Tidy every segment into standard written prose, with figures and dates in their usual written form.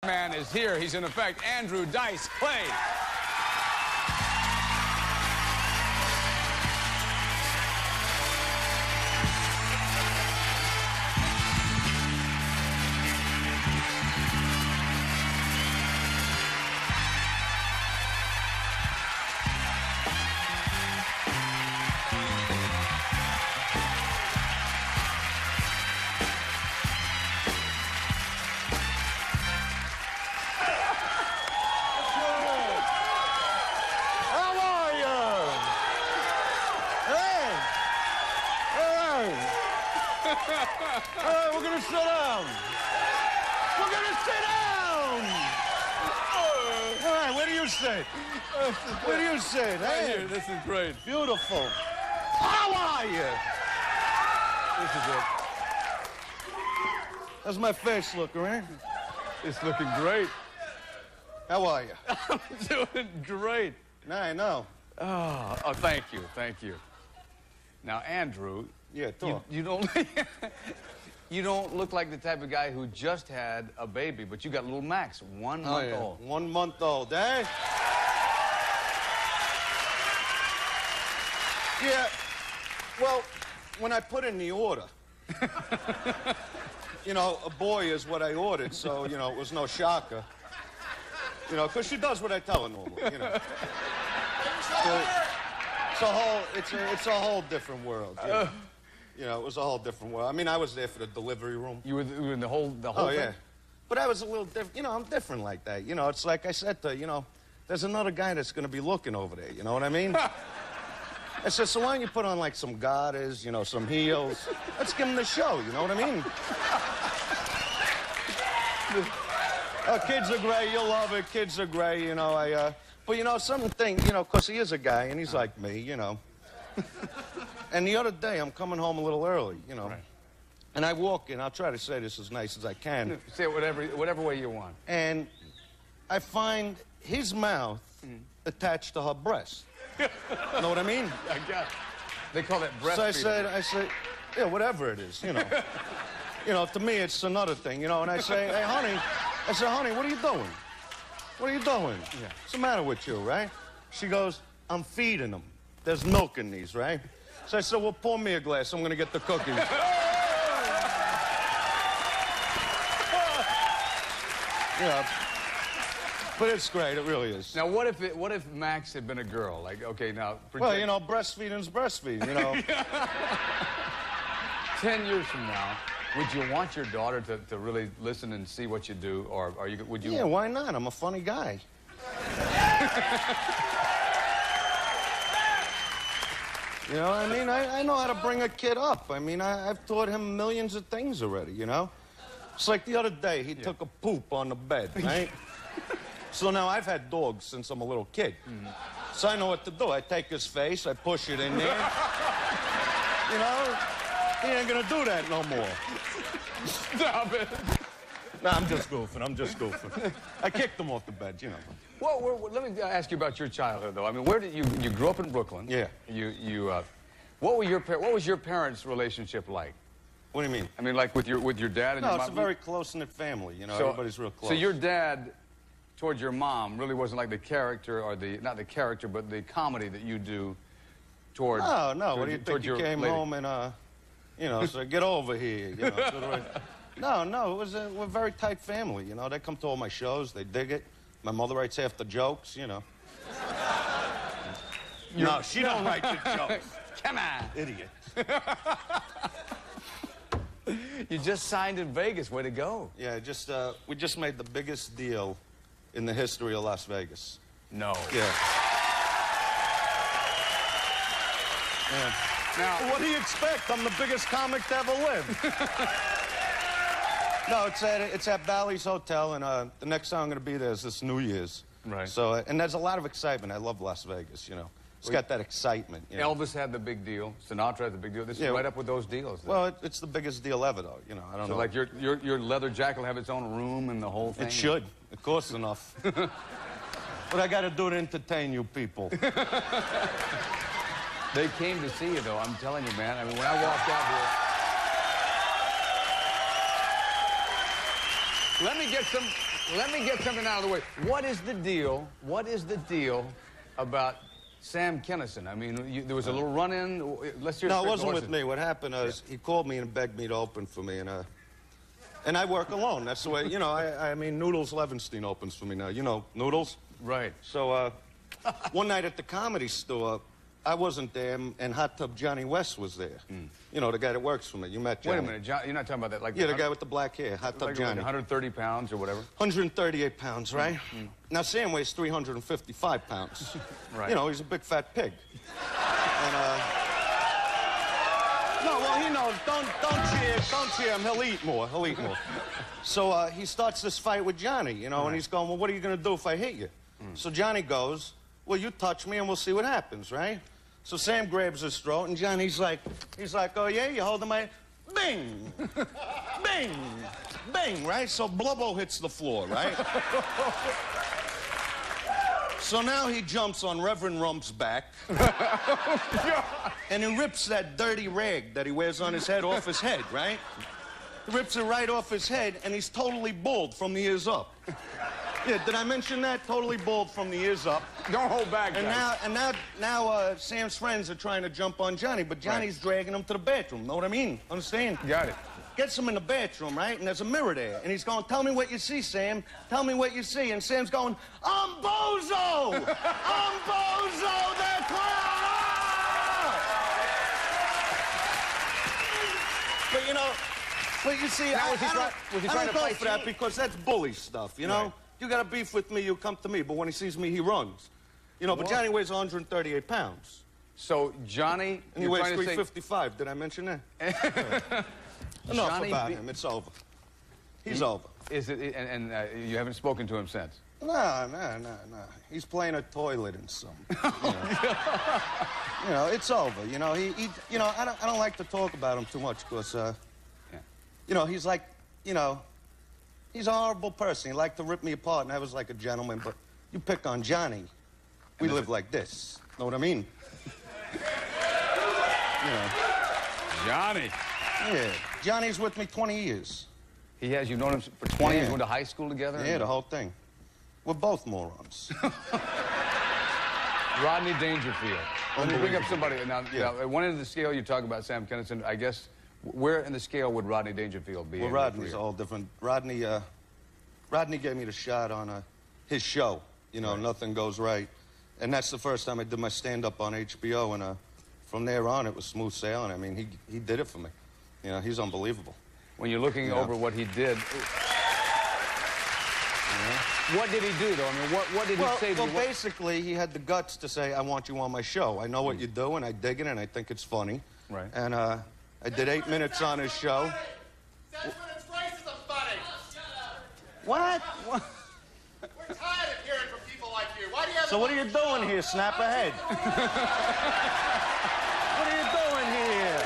man is here. He's in effect Andrew Dice Clay. All right, we're gonna sit down. We're gonna sit down. All right, where do you sit? Where do you sit? Right Hey, here. This is great. beautiful. How are you? This is it. How's my face looking, right? It's looking great. How are you? I'm doing great. I know. Oh, thank you, thank you. Now, Andrew, Yeah, talk. you don't you don't look like the type of guy who just had a baby, but you got little Max, 1 month old. 1 month old, eh? Yeah. Well, when I put in the order, you know, a boy is what I ordered, so, you know, it was no shocker. You know, because she does what I tell her normally, you know. So, it's a whole different world. You know, it was a whole different world. I mean, I was there for the delivery room. You were in the whole Oh, thing? yeah. But I was a little different. You know, I'm different like that. You know, it's like I said to her, you know, there's another guy that's going to be looking over there. You know what I mean? I said, so why don't you put on, like, some garters, you know, some heels? Let's give him the show, you know what I mean? Kids are great. You'll love it. Kids are great, you know. But, you know, something, you know, because he is a guy, and he's like me, you know. And the other day, I'm coming home a little early, you know. Right. And I walk in. I'll try to say this as nice as I can. Say it whatever way you want. And I find his mouth attached to her breast. Know what I mean? I got it. They call that breastfeeding. So I said, yeah, whatever it is, you know. You know, to me, it's another thing, you know. And I say, hey, honey, what are you doing? What are you doing? Yeah. What's the matter with you, right? She goes, I'm feeding them. There's milk in these, right? So I said, well, pour me a glass. I'm going to get the cookies. Yeah. But it's great. It really is. Now, what if Max had been a girl? Like, okay, now... Well, you know, breastfeeding's breastfeeding, you know. 10 years from now, would you want your daughter to really listen and see what you do, or would you... Yeah, why not? I'm a funny guy. You know what I mean? I know how to bring a kid up. I mean, I've taught him millions of things already, you know? It's like the other day, he took a poop on the bed, right? So now I've had dogs since I'm a little kid. So I know what to do. I take his face, I push it in there. You know? He ain't gonna do that no more. Stop it. No, I'm just goofing. I kicked him off the bed, you know. Well, let me ask you about your childhood, though. I mean, where did you grew up in Brooklyn? Yeah. What was your parents' relationship like? What do you mean? I mean, like with your dad and your mom? No, it's a very close-knit family, you know. Everybody's real close. So your dad, toward your mom, really wasn't like the character, or not the character, but the comedy that you do toward... No, what do you think? You came home and, you know, so get over here, you know. No, it was we're a very tight family, you know. They come to all my shows, they dig it. My mother writes half the jokes, you know. No, she don't write the jokes. Come on. Idiot. You just signed in Vegas. Way to go. Yeah, we just made the biggest deal in the history of Las Vegas. No. Yeah. Now, what do you expect? I'm the biggest comic to ever live. No, it's at Bally's Hotel, and the next time I'm going to be there is this New Year's. Right. So, and there's a lot of excitement. I love Las Vegas, you know. It's got that excitement. You know? Elvis had the big deal. Sinatra had the big deal. This is right up with those deals. Well, it's the biggest deal ever, though. You know, I don't know. Like your leather jacket will have its own room and the whole thing. It should. It costs enough. What I got to do to entertain you people? They came to see you, though. I'm telling you, man. I mean, when I walked out here... Let me get some let me get something out of the way. What is the deal? What is the deal about Sam Kinison? I mean, there was a little run-in. Let's hear. No, it wasn't with me. What happened was he called me and begged me to open for me, and I work alone. That's the way, you know. I mean, Noodles Levenstein opens for me now. You know, Noodles. Right. So one night at the Comedy Store, I wasn't there, and Hot Tub Johnny West was there. You know, the guy that works for me. You met Johnny. Wait a minute, John, you're not talking about that like... Yeah, the guy with the black hair, Hot Tub like Johnny. 130 pounds or whatever? 138 pounds, right? Now, Sam weighs 355 pounds. Right. You know, he's a big fat pig. And, no, well, he knows. Don't cheer him. He'll eat more. So he starts this fight with Johnny, you know, and he's going, well, what are you going to do if I hit you? So Johnny goes, well, you touch me and we'll see what happens, right? So Sam grabs his throat, and Johnny's like, oh, yeah, you holding my... Bing! Bing! Bing, right? So Blubbo hits the floor, right? So now he jumps on Reverend Rump's back, and he rips that dirty rag that he wears on his head off his head, right? He rips it right off his head, and he's totally bald from the ears up. Yeah, did I mention that? Totally bald from the ears up. Don't hold back, guys. And now Sam's friends are trying to jump on Johnny, but Johnny's dragging him to the bathroom. Know what I mean? Understand? Got it. Gets him in the bathroom, right? And there's a mirror there. And he's going, tell me what you see, Sam. Tell me what you see. And Sam's going, I'm Bozo! I'm Bozo the Clown! But, you know, you see, I don't go for that because that's bully stuff, you know? Right. You got a beef with me, you come to me. But when he sees me, he runs. You know, but Johnny weighs 138 pounds. So, Johnny... And he weighs 355. Did I mention that? Enough about him. It's over. He's over. Is it? And you haven't spoken to him since? No. He's playing a toilet and some. You know, it's over. You know, you know, I don't like to talk about him too much because, you know, he's like, you know, he's a horrible person. He liked to rip me apart, and I was like a gentleman. But you pick on Johnny, we live like this. Know what I mean? You know. Johnny. Yeah, Johnny's with me 20 years. He has? You've known him for 20 years? Went to high school together? Yeah, the whole thing. We're both morons. Rodney Dangerfield. Let me bring up somebody. Now, at one end of the scale, you talk about Sam Kinison. I guess, where in the scale would Rodney Dangerfield be? Well, Rodney's all different. Rodney gave me the shot on his show. You know, Nothing Goes Right. And that's the first time I did my stand-up on HBO, and from there on, it was smooth sailing. I mean, he did it for me. You know, he's unbelievable. When you're looking over what he did, what did he do, though? I mean, what did he say to you? Well, basically, he had the guts to say, I want you on my show. I know what you do, and I dig it, and I think it's funny. Right. And I did 8 minutes on his show. That's when it's racism, buddy. What? We're tired of hearing from people like you. Why do you have So what are you doing here, snap ahead? What are you doing here?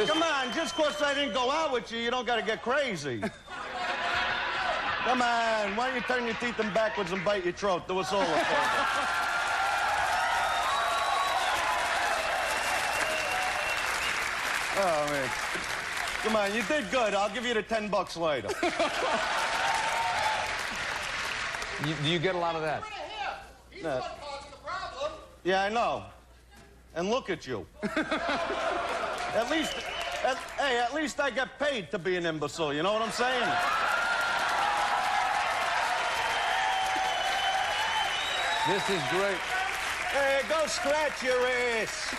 Come on, just because I didn't go out with you, you don't got to get crazy. Come on, why don't you turn your teeth in backwards and bite your throat? Do us all a favor. Oh, man. Come on, you did good. I'll give you the $10 later. Do you get a lot of that? He's the one causing the problem. Yeah, I know. And look at you. At least I get paid to be an imbecile, you know what I'm saying? This is great. Hey, go scratch your ass.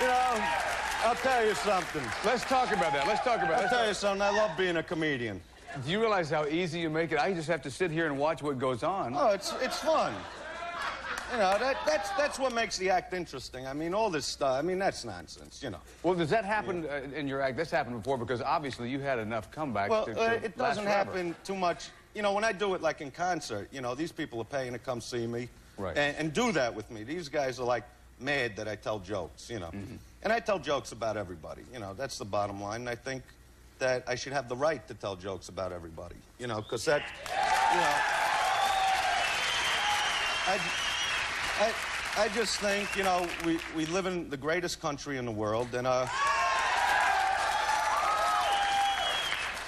You know, I'll tell you something. Let's talk about that. I'll tell you something. I love being a comedian. Do you realize how easy you make it? I just have to sit here and watch what goes on. Oh, it's fun. You know, that's what makes the act interesting. I mean, all this stuff, I mean, that's nonsense, you know. Well, does that happen in your act? This happened before because obviously you had enough comebacks it doesn't happen too much. You know, when I do it like in concert, you know, these people are paying to come see me and do that with me. These guys are like mad that I tell jokes, you know. And I tell jokes about everybody, you know, that's the bottom line. And I think that I should have the right to tell jokes about everybody, you know, because that, you know. I just think, you know, we live in the greatest country in the world, and,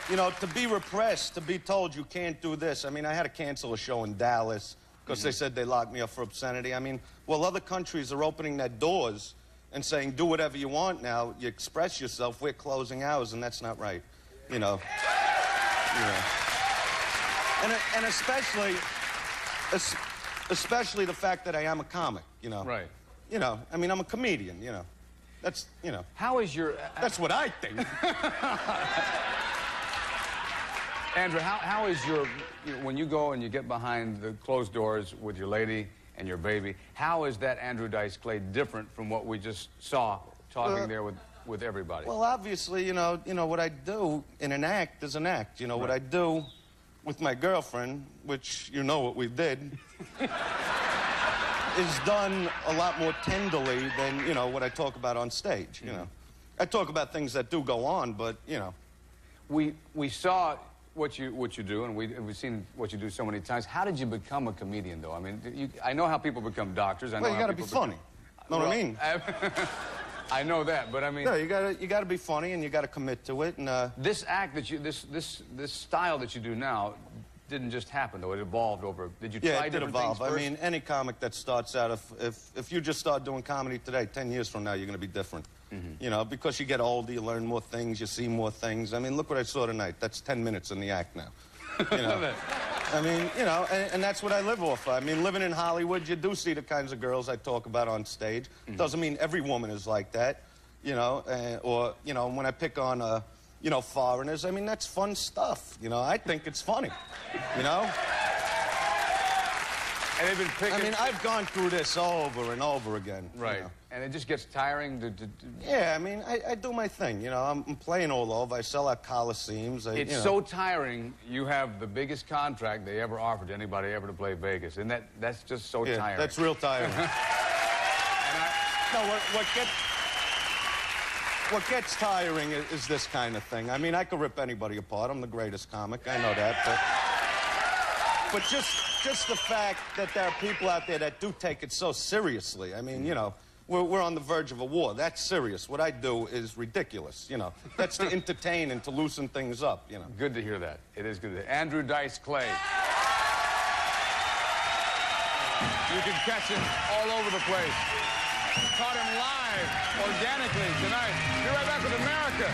you know, to be repressed, to be told you can't do this. I mean, I had to cancel a show in Dallas because they said they locked me up for obscenity. I mean, well, other countries are opening their doors and saying, do whatever you want now. You express yourself. We're closing ours, and that's not right, you know. Yeah. And especially the fact that I am a comic, you know. Right. You know, I mean, I'm a comedian, you know. That's, you know. How is your... That's what I think. Andrew, how is your... You know, when you go and you get behind the closed doors with your lady and your baby, how is that Andrew Dice Clay different from what we just saw talking there with everybody? Well, obviously, you know, what I do in an act is an act. You know, what I do with my girlfriend, which you know what we did, is done a lot more tenderly than, you know, what I talk about on stage, you know. I talk about things that do go on, but, you know. We saw what you do, and we've seen what you do so many times. How did you become a comedian, though? I mean, I know how people become doctors. I know well, you got to be funny. Know what I mean? I know that, but I mean... No, you gotta be funny, and you gotta commit to it, and, This act that you... This style that you do now didn't just happen, though. It evolved over... Did you try different things first? I mean, any comic that starts out, if you just start doing comedy today, 10 years from now, you're gonna be different. You know, because you get older, you learn more things, you see more things. I mean, look what I saw tonight. That's 10 minutes in the act now. You know? I mean, you know, and that's what I live off of. I mean, living in Hollywood, you do see the kinds of girls I talk about on stage. Doesn't mean every woman is like that, you know, or, you know, when I pick on, you know, foreigners, I mean, that's fun stuff. You know, I think it's funny, you know? And they've been picking... I mean, I've gone through this over and over again. Right. You know? And it just gets tiring to... Yeah, I mean, I do my thing, you know. I'm playing all over. I sell out coliseums. It's you know. so tiring. You have the biggest contract they ever offered to anybody ever to play Vegas. And that's just so tiring. That's real tiring. No, what gets tiring is this kind of thing. I mean, I could rip anybody apart. I'm the greatest comic. I know that. But just the fact that there are people out there that do take it so seriously. I mean, you know, we're on the verge of a war. That's serious. What I do is ridiculous, you know. That's to entertain and to loosen things up, you know. Good to hear that. It is good to hear. Andrew Dice Clay. You can catch him all over the place. Caught him live, organically, tonight. Be right back with America.